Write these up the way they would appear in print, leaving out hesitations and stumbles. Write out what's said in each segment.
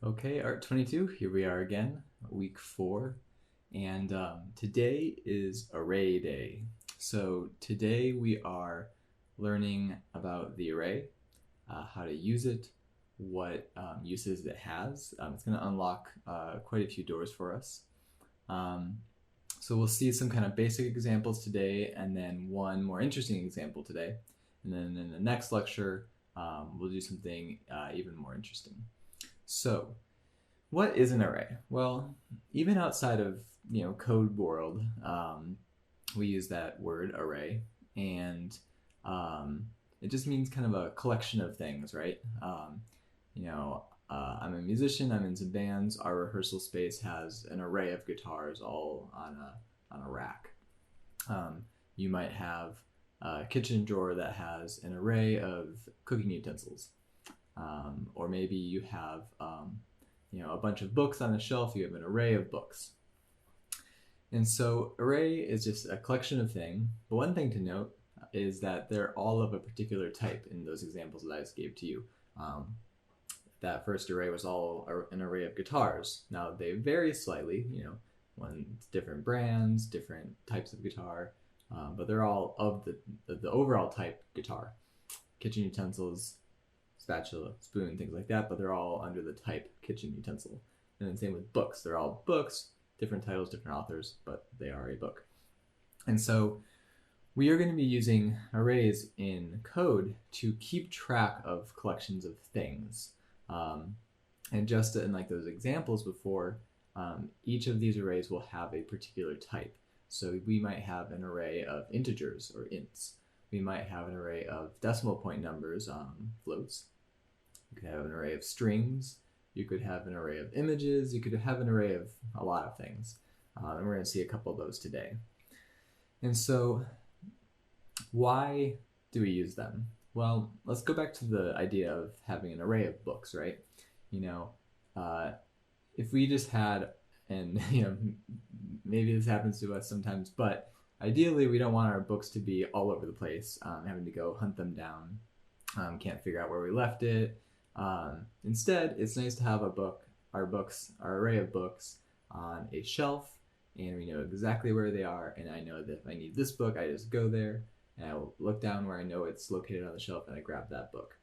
Okay, Art22, here we are again, week 4, and today is Array Day. So today we are learning about the array, how to use it, what uses it has. It's going to unlock quite a few doors for us. Um, so we'll see some kind of basic examples today, and then one more interesting example today. And then in the next lecture, we'll do something even more interesting. So, what is an array? Well, even outside of code world, we use that word array, and it just means kind of a collection of things, right? I'm a musician. I'm in some bands. Our rehearsal space has an array of guitars all on a rack. You might have a kitchen drawer that has an array of cooking utensils, or maybe you have a bunch of books on a shelf. You have an array of books. And so array is just a collection of things. But one thing to note is that they're all of a particular type in those examples that I just gave to you. That first array was all an array of guitars. Now they vary slightly, different brands, different types of guitar, but they're all of the overall type guitar. Kitchen utensils, spatula, spoon, things like that, but they're all under the type kitchen utensil. And then same with books. They're all books, different titles, different authors, but they are a book. And so we are going to be using arrays in code to keep track of collections of things. And just in like those examples before, each of these arrays will have a particular type. So we might have an array of integers or ints. We might have an array of decimal point numbers, floats. You could have an array of strings. You could have an array of images. You could have an array of a lot of things. And we're going to see a couple of those today. And so why do we use them? Well, let's go back to the idea of having an array of books, right? If we just had, and maybe this happens to us sometimes, but ideally we don't want our books to be all over the place, having to go hunt them down, can't figure out where we left it. Instead, it's nice to have our array of books on a shelf, and we know exactly where they are, and I know that if I need this book, I just go there, and I will look down where I know it's located on the shelf, and I grab that book.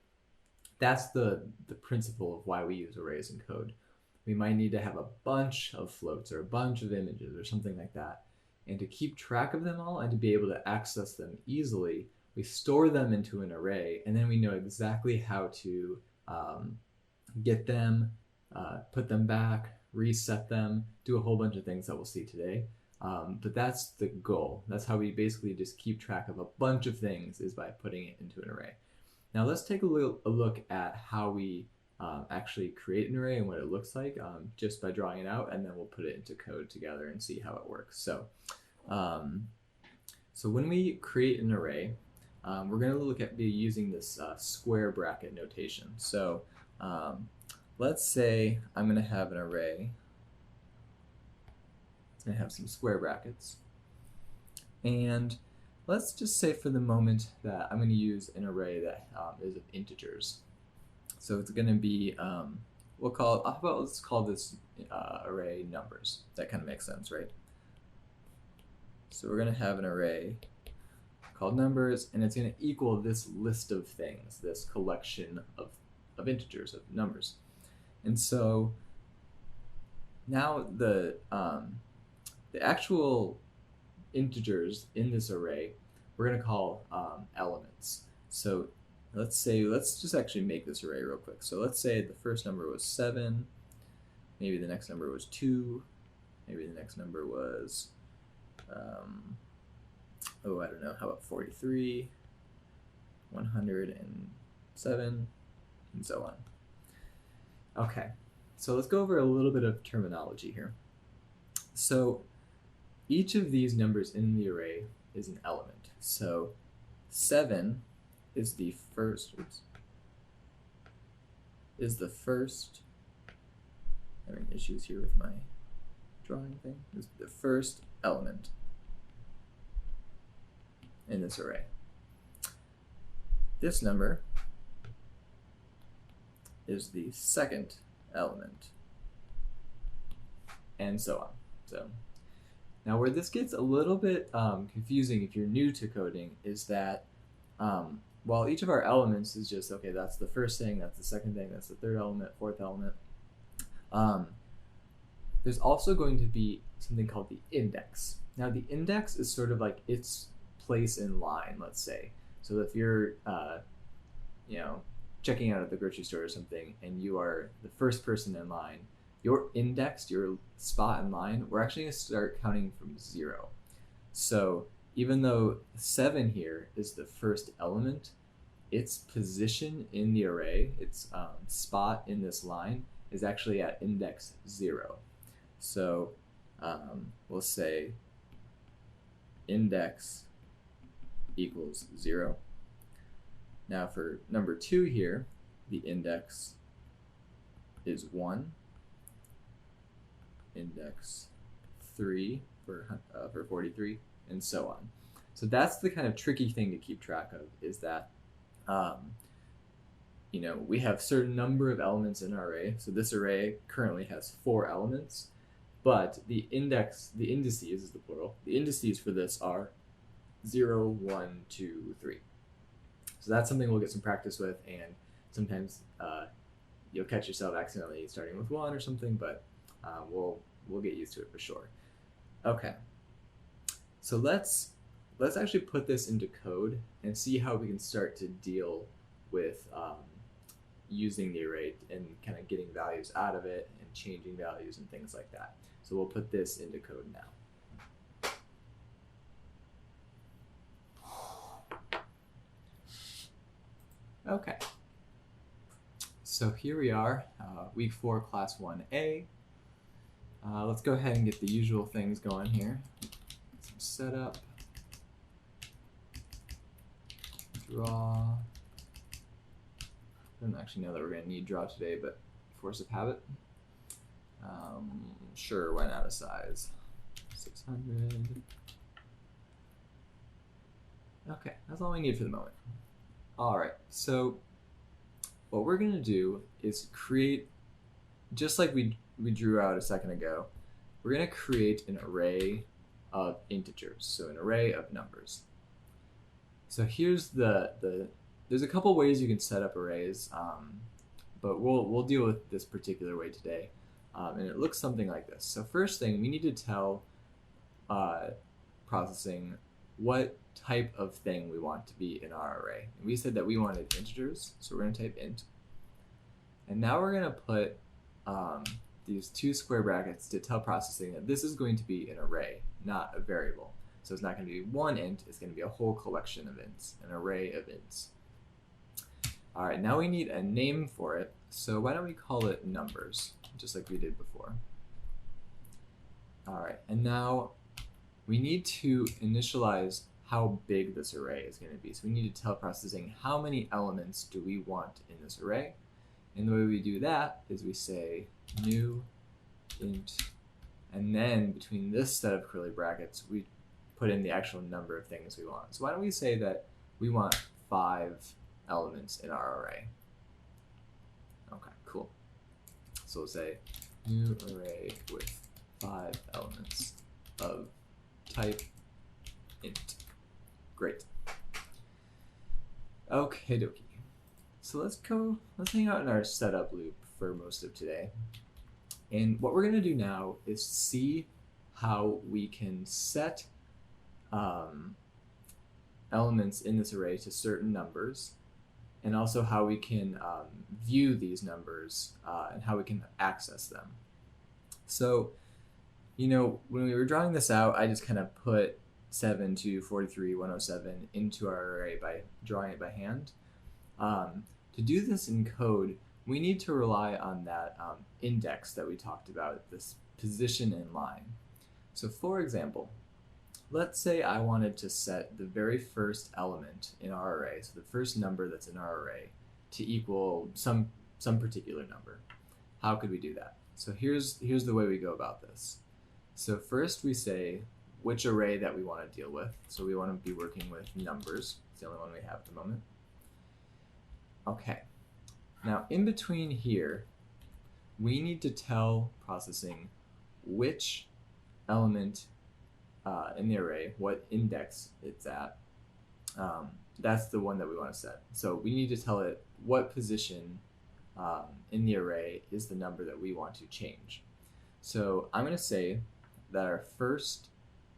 That's the principle of why we use arrays in code. We might need to have a bunch of floats or a bunch of images or something like that, and to keep track of them all and to be able to access them easily, we store them into an array, and then we know exactly how to get them, put them back, reset them, do a whole bunch of things that we'll see today. But that's the goal. That's how we basically just keep track of a bunch of things, is by putting it into an array. Now let's take a look at how we actually create an array and what it looks like, just by drawing it out, and then we'll put it into code together and see how it works. So when we create an array, we're going to be using this square bracket notation. So let's say I'm going to have an array. It's going to have some square brackets. And let's just say for the moment that I'm going to use an array that is of integers. So it's going to be, let's call this array numbers. That kind of makes sense, right? So we're going to have an array called numbers, and it's going to equal this list of things, this collection of integers, of numbers. And so now the actual integers in this array we're going to call elements. So let's just actually make this array real quick. So let's say the first number was 7, maybe the next number was 2, maybe the next number was I don't know, how about 43, 107, and so on. Okay, so let's go over a little bit of terminology here. So each of these numbers in the array is an element. So 7 is the first, having issues here with my drawing thing, is the first element in this array. This number is the second element, and so on. So now where this gets a little bit confusing if you're new to coding is that while each of our elements is just, okay, that's the first thing, that's the second thing, that's the third element, fourth element, there's also going to be something called the index. Now the index is sort of like its place in line, let's say. So if you're checking out at the grocery store or something and you are the first person in line, your index, your spot in line, we're actually going to start counting from 0. So even though 7 here is the first element, its position in the array, its spot in this line, is actually at index 0. So we'll say index equals 0. Now for number 2 here, the index is 1. Index 3 for 43, and so on. So that's the kind of tricky thing to keep track of, is that we have certain number of elements in our array. So this array currently has 4 elements, but the indices is the plural. The indices for this are 0, 1, 2, 3. So that's something we'll get some practice with, and sometimes you'll catch yourself accidentally starting with 1 or something, but we'll get used to it for sure. Okay, so let's actually put this into code and see how we can start to deal with using the array and kind of getting values out of it and changing values and things like that. So we'll put this into code now. Okay, so here we are, week 4, class 1A. Let's go ahead and get the usual things going here. Some setup, draw. I don't actually know that we're going to need draw today, but force of habit. Sure, why not a size? 600. Okay, that's all we need for the moment. All right, so what we're going to do is create, just like we drew out a second ago, we're going to create an array of integers, so an array of numbers. So here's there's a couple ways you can set up arrays, but we'll deal with this particular way today, and it looks something like this. So first thing, we need to tell processing what type of thing we want to be in our array. And we said that we wanted integers, so we're going to type int. And now we're going to put these 2 square brackets to tell processing that this is going to be an array, not a variable. So it's not going to be one int, it's going to be a whole collection of ints, an array of ints. All right, now we need a name for it, so why don't we call it numbers, just like we did before. All right, and now we need to initialize how big this array is going to be. So we need to tell processing how many elements do we want in this array. And the way we do that is we say new int, and then between this set of curly brackets, we put in the actual number of things we want. So why don't we say that we want 5 elements in our array. Okay, cool. So we'll say new array with 5 elements of type int. Great. Okay, dokie. So let's hang out in our setup loop for most of today. And what we're going to do now is see how we can set elements in this array to certain numbers, and also how we can view these numbers and how we can access them. So, when we were drawing this out, I just kind of put 7 to 43, 107 into our array by drawing it by hand. To do this in code, we need to rely on that index that we talked about, this position in line. So for example, let's say I wanted to set the very first element in our array, so the first number that's in our array, to equal some particular number. How could we do that? So here's the way we go about this. So first we say which array that we want to deal with. So we want to be working with numbers. It's the only one we have at the moment. Okay. Now in between here, we need to tell processing which element in the array, what index it's at. That's the one that we want to set. So we need to tell it what position in the array is the number that we want to change. So I'm going to say that our first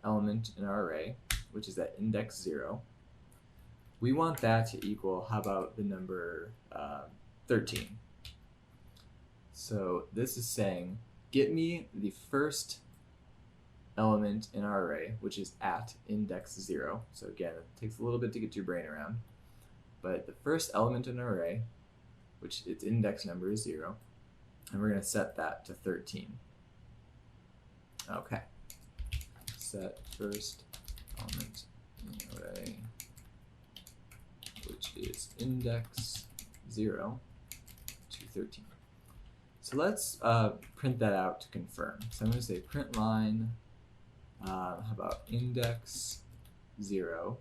element in our array, which is at index 0, we want that to equal, how about the number 13? So this is saying, get me the first element in our array, which is at index 0. So again, it takes a little bit to get your brain around. But the first element in our array, which its index number is 0, and we're going to set that to 13. Okay. Set first element in the array, which is index 0 to 13. So let's print that out to confirm. So I'm going to say print line, how about index 0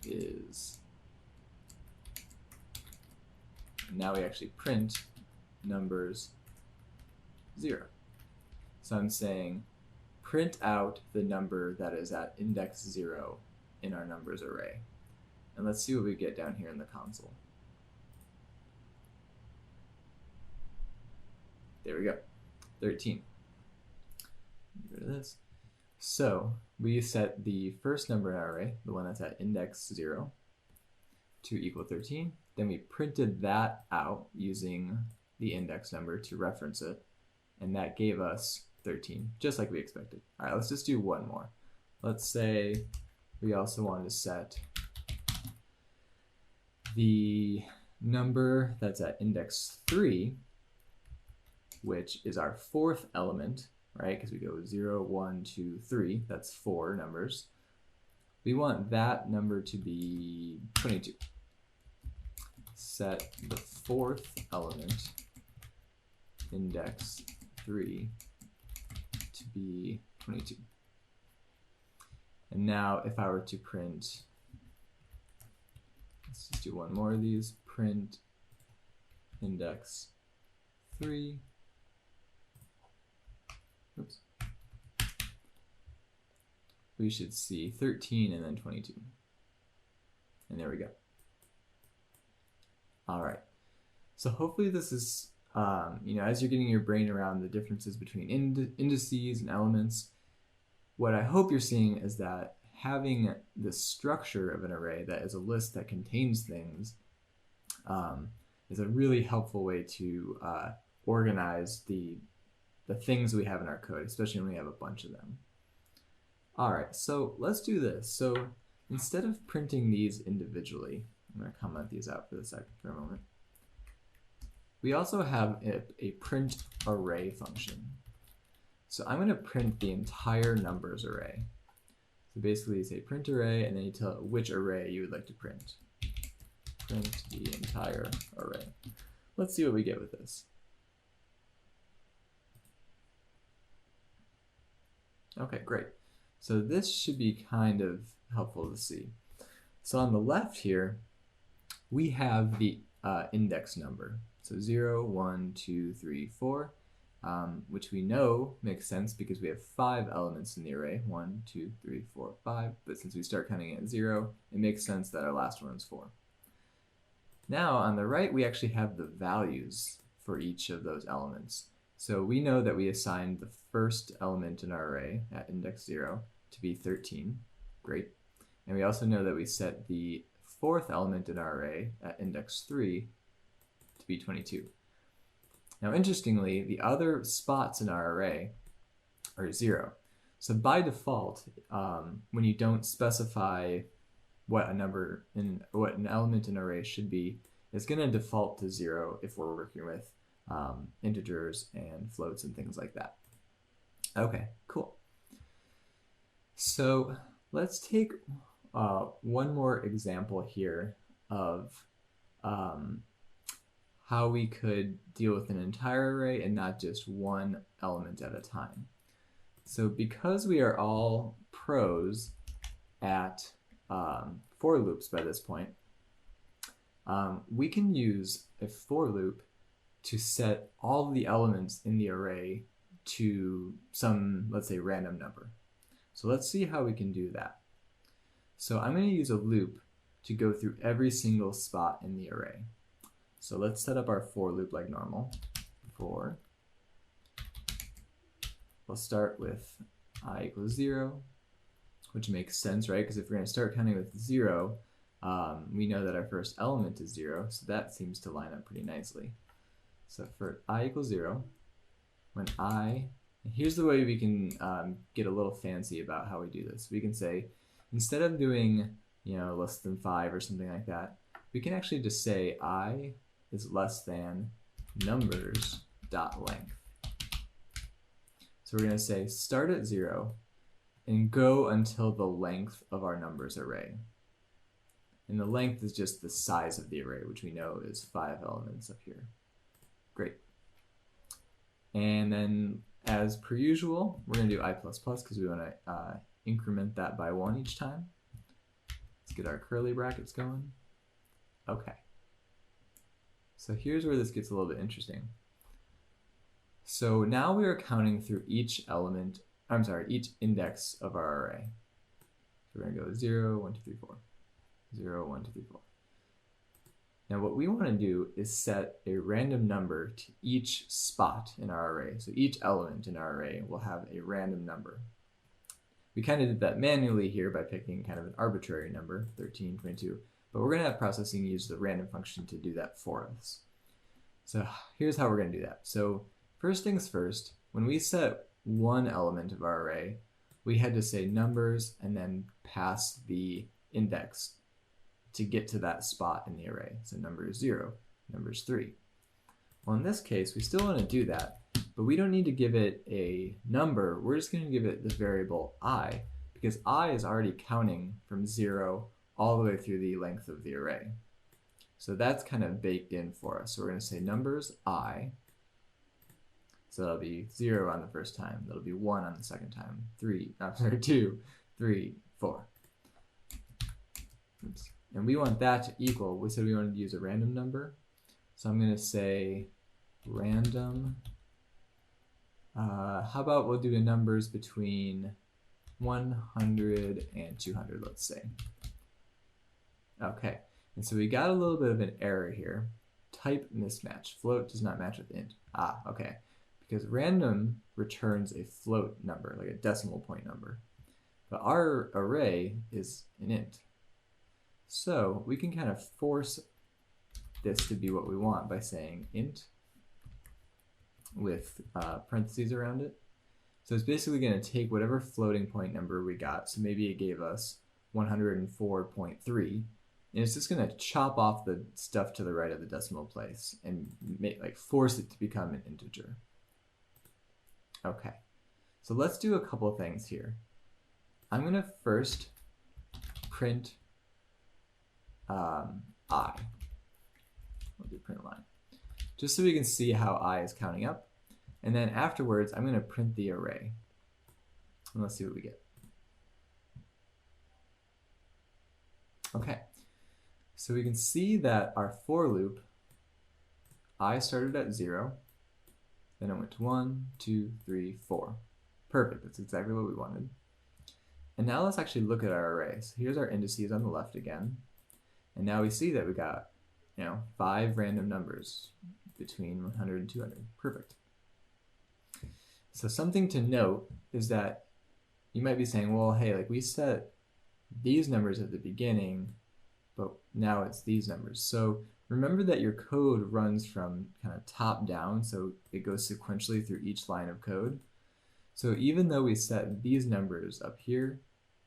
is, and now we actually print numbers 0. So I'm saying print out the number that is at index 0 in our numbers array. And let's see what we get down here in the console. There we go, 13. Get rid of this. So we set the first number in our array, the one that's at index 0, to equal 13. Then we printed that out using the index number to reference it, and that gave us 13, just like we expected. All right, let's just do one more. Let's say we also wanted to set the number that's at index 3, which is our fourth element, right? Because we go 0, 1, 2, 3. That's 4 numbers. We want that number to be 22. Set the fourth element, index 3, to be 22. And now if I were to print, let's just do one more of these, print index 3, oops, we should see 13 and then 22. And there we go. All right. So hopefully this is, as you're getting your brain around the differences between indices and elements, what I hope you're seeing is that having the structure of an array that is a list that contains things is a really helpful way to organize the things we have in our code, especially when we have a bunch of them. All right, so let's do this. So instead of printing these individually, I'm going to comment these out for a moment. We also have a print array function. So I'm going to print the entire numbers array. So basically you say print array, and then you tell it which array you would like to print. Print the entire array. Let's see what we get with this. Okay, great. So this should be kind of helpful to see. So on the left here, we have the index number. So 0, 1, 2, 3, 4, which we know makes sense because we have 5 elements in the array. 1, 2, 3, 4, 5. But since we start counting at 0, it makes sense that our last one is 4. Now on the right, we actually have the values for each of those elements. So we know that we assigned the first element in our array at index 0 to be 13. Great. And we also know that we set the fourth element in our array at index 3 to be 22. Now interestingly, the other spots in our array are 0. So by default, when you don't specify what an element in an array should be, it's going to default to 0 if we're working with integers and floats and things like that. Okay, cool. So let's take one more example here of how we could deal with an entire array and not just one element at a time. So because we are all pros at for loops by this point, we can use a for loop to set all of the elements in the array to some, let's say, random number. So let's see how we can do that. So I'm going to use a loop to go through every single spot in the array. So let's set up our for loop like normal. For, we'll start with I equals 0, which makes sense, right? Because if we're going to start counting with 0, we know that our first element is 0, so that seems to line up pretty nicely. So for I equals 0, when and here's the way we can get a little fancy about how we do this. We can say, instead of doing, less than 5 or something like that, we can actually just say I is less than numbers dot length. So we're going to say start at 0 and go until the length of our numbers array. And the length is just the size of the array, which we know is 5 elements up here. Great. And then, as per usual, we're going to do I++ because we want to increment that by 1 each time. Let's get our curly brackets going. Okay. So here's where this gets a little bit interesting. So now we are counting through each index of our array. So we're going to go 0, 1, 2, 3, 4. 0, 1, 2, 3, 4. Now what we want to do is set a random number to each spot in our array. So each element in our array will have a random number. We kind of did that manually here by picking kind of an arbitrary number, 13, 22, but we're going to have processing use the random function to do that for us. So here's how we're going to do that. So first things first, when we set one element of our array, we had to say numbers and then pass the index to get to that spot in the array. So number is 0, number is 3. Well, in this case, we still want to do that, but we don't need to give it a number. We're just going to give it the variable I, because I is already counting from 0 all the way through the length of the array. So that's kind of baked in for us. So we're going to say numbers I. So that'll be 0 on the first time. That'll be 1 on the second time. 2, 3, 4. Oops. And we want that to equal, we said we wanted to use a random number. So I'm going to say random. How about we'll do the numbers between 100 and 200, let's say. Okay, and so we got a little bit of an error here. Type mismatch. Float does not match with int. Okay. Because random returns a float number, like a decimal point number. But our array is an int. So we can kind of force this to be what we want by saying int with parentheses around it. So it's basically going to take whatever floating point number we got. So maybe it gave us 104.3. And it's just going to chop off the stuff to the right of the decimal place and force it to become an integer. Okay, so let's do a couple of things here. I'm going to first print I. We'll do print line, just so we can see how I is counting up. And then afterwards, I'm going to print the array. And let's see what we get. Okay, so we can see that our for loop, I started at 0, then it went to 1, 2, 3, 4. Perfect, that's exactly what we wanted. And now let's actually look at our array. So here's our indices on the left again. And now we see that we got, 5 random numbers between 100 and 200. Perfect. So something to note is that you might be saying, well, hey, we set these numbers at the beginning, but now it's these numbers. So remember that your code runs from kind of top down, so it goes sequentially through each line of code. So even though we set these numbers up here,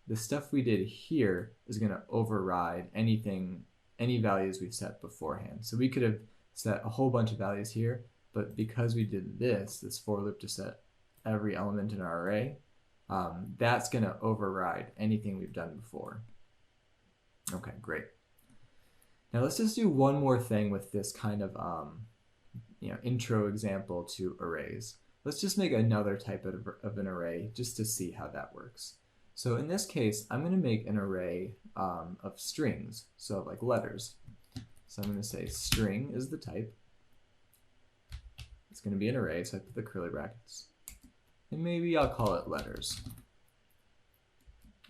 the stuff we did here is going to override any values we've set beforehand. So we could have set a whole bunch of values here, but because we did this for loop to set every element in our array, that's going to override anything we've done before. Okay, great. Now let's just do one more thing with this kind of intro example to arrays. Let's just make another type of an array just to see how that works. So in this case, I'm going to make an array of strings, so like letters. So I'm going to say string is the type, It's going to be an array, so I put the curly brackets. And maybe I'll call it letters.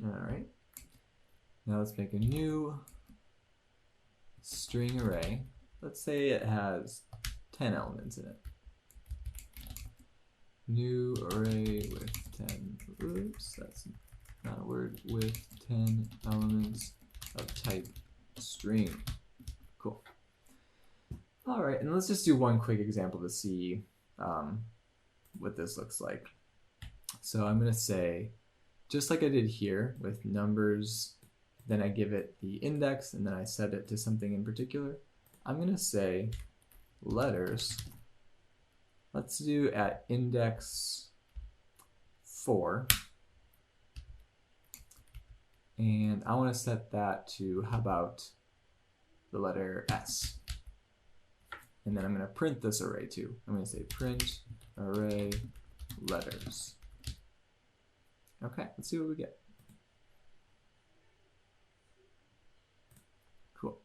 All right. Now let's make a new string array. Let's say it has 10 elements in it. New array with 10, oops, that's not a word, with 10 elements of type string. Cool. All right, and let's just do one quick example to see what this looks like. So I'm going to say, just like I did here with numbers, then I give it the index, and then I set it to something in particular. I'm going to say letters. Let's do at index 4. And I want to set that to, how about the letter S? And then I'm going to print this array too. I'm going to say print array letters. Okay, let's see what we get. Cool.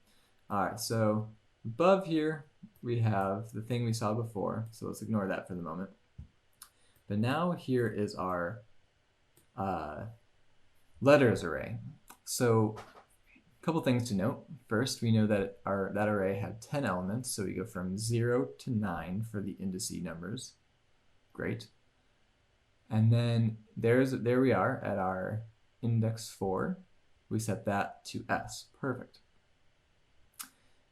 All right, so above here we have the thing we saw before, so let's ignore that for the moment. But now here is our letters array. So a couple things to note. First, we know that that array had 10 elements, so we go from 0 to 9 for the indice numbers. Great. And then there we are at our index 4. We set that to S. Perfect.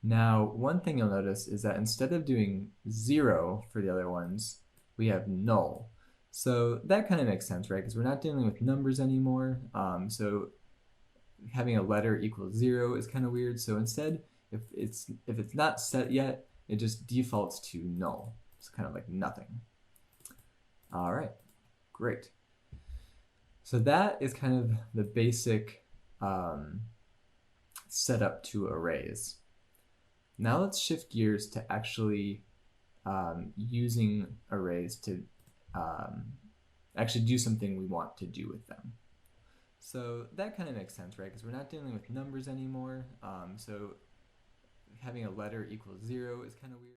Now, one thing you'll notice is that instead of doing 0 for the other ones, we have null. So that kind of makes sense, right? Because we're not dealing with numbers anymore. So having a letter equals 0 is kind of weird. So instead, if it's not set yet, it just defaults to null. It's kind of like nothing. All right, great. So that is kind of the basic setup to arrays. Now let's shift gears to actually using arrays to actually do something we want to do with them. So that kind of makes sense, right? Because we're not dealing with numbers anymore. So having a letter equals 0 is kind of weird.